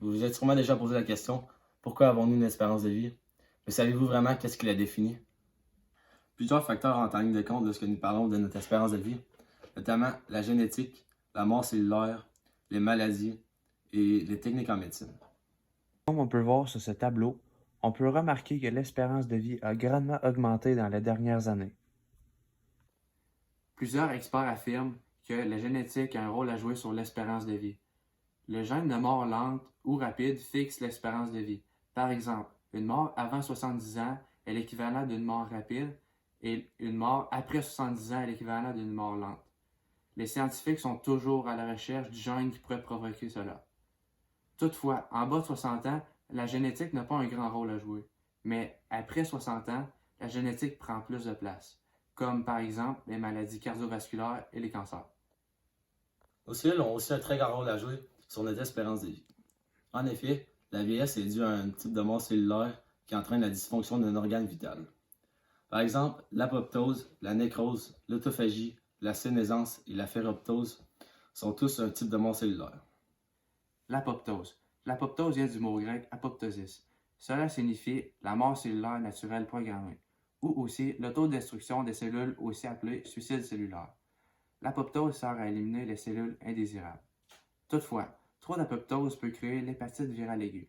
Vous vous êtes sûrement déjà posé la question, pourquoi avons-nous une espérance de vie? Mais savez-vous vraiment qu'est-ce qui la définit? Plusieurs facteurs entrent en ligne de compte lorsque nous parlons de notre espérance de vie, notamment la génétique, la mort cellulaire, les maladies et les techniques en médecine. Comme on peut voir sur ce tableau, on peut remarquer que l'espérance de vie a grandement augmenté dans les dernières années. Plusieurs experts affirment que la génétique a un rôle à jouer sur l'espérance de vie. Le gène de mort lente ou rapide fixe l'espérance de vie. Par exemple, une mort avant 70 ans est l'équivalent d'une mort rapide et une mort après 70 ans est l'équivalent d'une mort lente. Les scientifiques sont toujours à la recherche du gène qui pourrait provoquer cela. Toutefois, en bas de 60 ans, la génétique n'a pas un grand rôle à jouer. Mais après 60 ans, la génétique prend plus de place, comme par exemple les maladies cardiovasculaires et les cancers. Nos cellules ont aussi un très grand rôle à jouer sur notre espérance de vie. En effet, la vieillesse est due à un type de mort cellulaire qui entraîne la dysfonction d'un organe vital. Par exemple, l'apoptose, la nécrose, l'autophagie, la sénescence et la ferroptose sont tous un type de mort cellulaire. L'apoptose. L'apoptose vient du mot grec apoptosis. Cela signifie la mort cellulaire naturelle programmée, ou aussi l'autodestruction des cellules, aussi appelée suicide cellulaire. L'apoptose sert à éliminer les cellules indésirables. Toutefois, trop d'apoptose peut créer l'hépatite virale aiguë.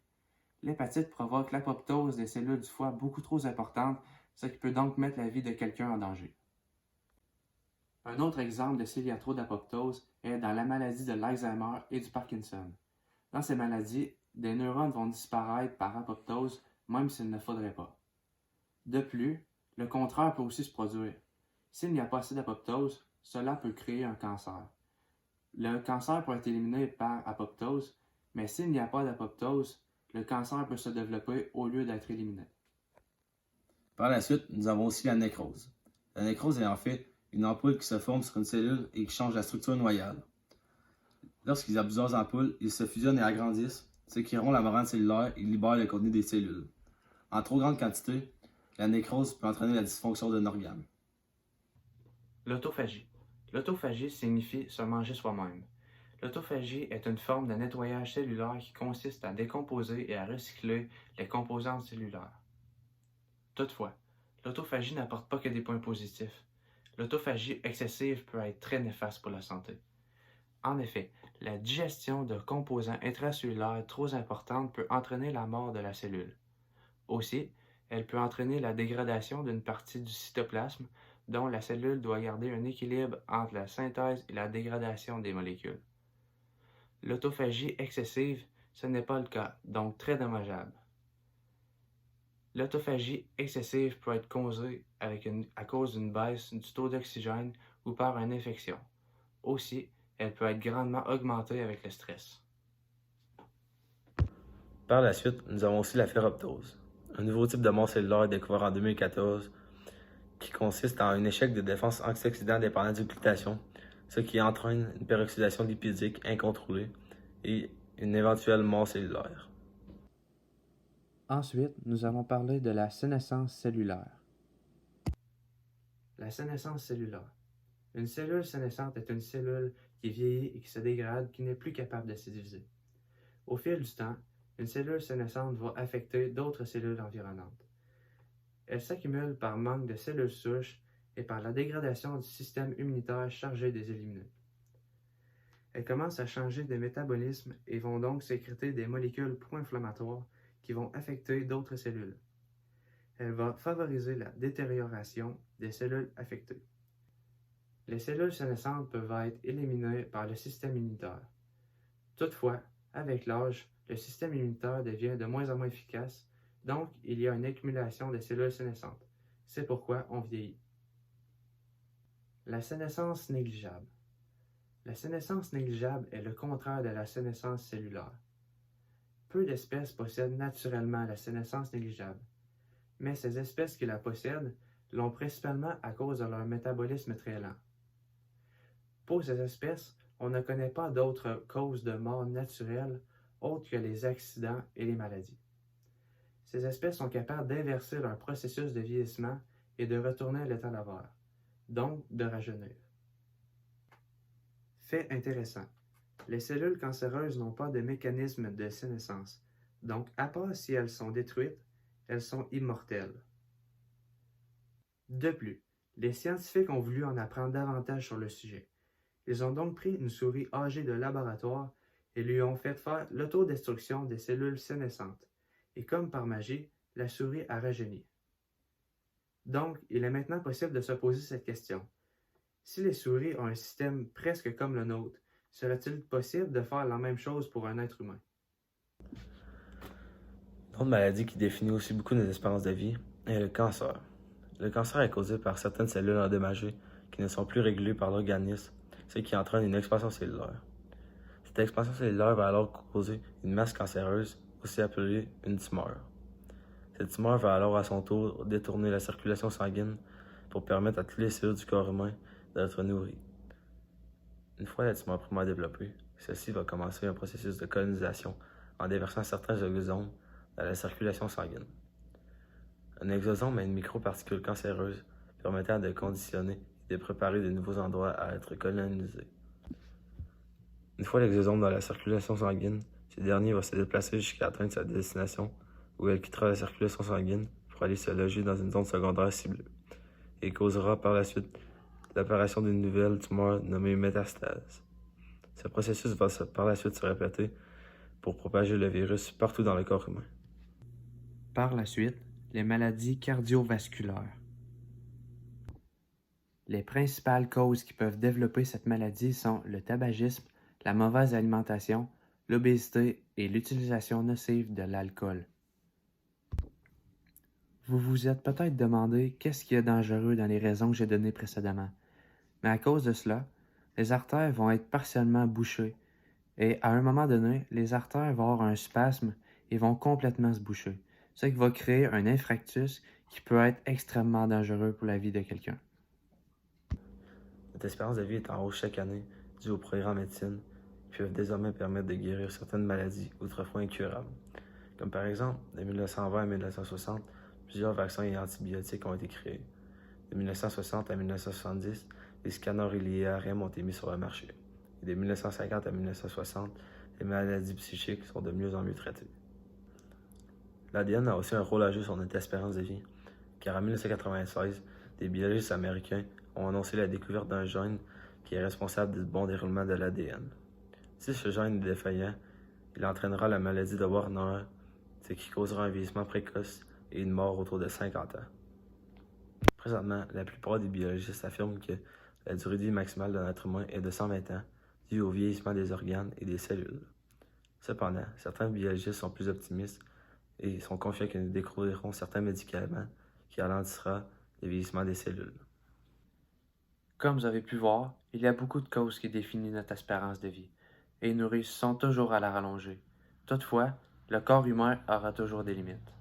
L'hépatite provoque l'apoptose des cellules du foie beaucoup trop importante, ce qui peut donc mettre la vie de quelqu'un en danger. Un autre exemple de s'il y a trop d'apoptose est dans la maladie de l'Alzheimer et du Parkinson. Dans ces maladies, des neurones vont disparaître par apoptose même s'il ne faudrait pas. De plus, le contraire peut aussi se produire. S'il n'y a pas assez d'apoptose, cela peut créer un cancer. Le cancer peut être éliminé par apoptose, mais s'il n'y a pas d'apoptose, le cancer peut se développer au lieu d'être éliminé. Par la suite, nous avons aussi la nécrose. La nécrose est en fait une ampoule qui se forme sur une cellule et qui change la structure noyale. Lorsqu'il y a plusieurs ampoules, ils se fusionnent et agrandissent, ce qui rompt la membrane cellulaire et libère le contenu des cellules. En trop grande quantité, la nécrose peut entraîner la dysfonction d'un organe. L'autophagie. L'autophagie signifie se manger soi-même. L'autophagie est une forme de nettoyage cellulaire qui consiste à décomposer et à recycler les composantes cellulaires. Toutefois, l'autophagie n'apporte pas que des points positifs. L'autophagie excessive peut être très néfaste pour la santé. En effet, la digestion de composants intracellulaires trop importantes peut entraîner la mort de la cellule. Aussi, elle peut entraîner la dégradation d'une partie du cytoplasme dont la cellule doit garder un équilibre entre la synthèse et la dégradation des molécules. L'autophagie excessive, ce n'est pas le cas, donc très dommageable. L'autophagie excessive peut être causée à cause d'une baisse du taux d'oxygène ou par une infection. Aussi, elle peut être grandement augmentée avec le stress. Par la suite, nous avons aussi la ferroptose, un nouveau type de mort cellulaire découvert en 2014 qui consiste en un échec de défense antioxydant dépendant d'occultation, ce qui entraîne une peroxydation lipidique incontrôlée et une éventuelle mort cellulaire. Ensuite, nous allons parler de la sénescence cellulaire. La sénescence cellulaire. Une cellule sénescente est une cellule qui vieillit et qui se dégrade, qui n'est plus capable de se diviser. Au fil du temps, une cellule sénescente va affecter d'autres cellules environnantes. Elle s'accumule par manque de cellules souches et par la dégradation du système immunitaire chargé des éliminer. Elles commencent à changer de métabolisme et vont donc sécréter des molécules pro-inflammatoires qui vont affecter d'autres cellules. Elle va favoriser la détérioration des cellules affectées. Les cellules sénescentes peuvent être éliminées par le système immunitaire. Toutefois, avec l'âge, le système immunitaire devient de moins en moins efficace, donc il y a une accumulation de cellules sénescentes. C'est pourquoi on vieillit. La sénescence négligeable. La sénescence négligeable est le contraire de la sénescence cellulaire. Peu d'espèces possèdent naturellement la sénescence négligeable, mais ces espèces qui la possèdent l'ont principalement à cause de leur métabolisme très lent. Pour ces espèces, on ne connaît pas d'autres causes de mort naturelles autres que les accidents et les maladies. Ces espèces sont capables d'inverser leur processus de vieillissement et de retourner à l'état d'avant, donc de rajeunir. Fait intéressant. Les cellules cancéreuses n'ont pas de mécanisme de sénescence, donc à part si elles sont détruites, elles sont immortelles. De plus, les scientifiques ont voulu en apprendre davantage sur le sujet. Ils ont donc pris une souris âgée de laboratoire et lui ont fait faire l'autodestruction des cellules sénescentes. Et comme par magie, la souris a rajeuni. Donc, il est maintenant possible de se poser cette question. Si les souris ont un système presque comme le nôtre, serait-il possible de faire la même chose pour un être humain? Une autre maladie qui définit aussi beaucoup nos espérances de vie est le cancer. Le cancer est causé par certaines cellules endommagées qui ne sont plus régulées par l'organisme, ce qui entraîne une expansion cellulaire. Cette expansion cellulaire va alors causer une masse cancéreuse, aussi appelée une tumeur. Cette tumeur va alors à son tour détourner la circulation sanguine pour permettre à toutes les cellules du corps humain d'être nourries. Une fois la tumeur primaire développée, celle-ci va commencer un processus de colonisation en déversant certains exosomes dans la circulation sanguine. Un exosome est une microparticule cancéreuse permettant de conditionner et de préparer de nouveaux endroits à être colonisés. Une fois l'exosome dans la circulation sanguine, ce dernier va se déplacer jusqu'à atteindre sa destination où elle quittera la circulation sanguine pour aller se loger dans une zone secondaire ciblée et causera par la suite l'apparition d'une nouvelle tumeur nommée métastase. Ce processus va par la suite se répéter pour propager le virus partout dans le corps humain. Par la suite, les maladies cardiovasculaires. Les principales causes qui peuvent développer cette maladie sont le tabagisme, la mauvaise alimentation, l'obésité et l'utilisation nocive de l'alcool. Vous vous êtes peut-être demandé qu'est-ce qui est dangereux dans les raisons que j'ai données précédemment. Mais à cause de cela, les artères vont être partiellement bouchées et à un moment donné, les artères vont avoir un spasme et vont complètement se boucher. Ce qui va créer un infarctus qui peut être extrêmement dangereux pour la vie de quelqu'un. Notre espérance de vie est en hausse chaque année due aux progrès en médecine qui peuvent désormais permettre de guérir certaines maladies autrefois incurables. Comme par exemple, de 1920 à 1960, plusieurs vaccins et antibiotiques ont été créés. De 1960 à 1970, les scanners et les IRM ont été mis sur le marché. Et de 1950 à 1960, les maladies psychiques sont de mieux en mieux traitées. L'ADN a aussi un rôle à jouer sur notre espérance de vie, car en 1996, des biologistes américains ont annoncé la découverte d'un gène qui est responsable du bon déroulement de l'ADN. Si ce gène est défaillant, il entraînera la maladie de Warner, ce qui causera un vieillissement précoce et une mort autour de 50 ans. Présentement, la plupart des biologistes affirment que la durée de vie maximale de l'être humain est de 120 ans, due au vieillissement des organes et des cellules. Cependant, certains biologistes sont plus optimistes et sont confiants que nous découvrirons certains médicaments qui ralentira le vieillissement des cellules. Comme vous avez pu voir, il y a beaucoup de causes qui définissent notre espérance de vie, et nous réussissons toujours à la rallonger. Toutefois, le corps humain aura toujours des limites.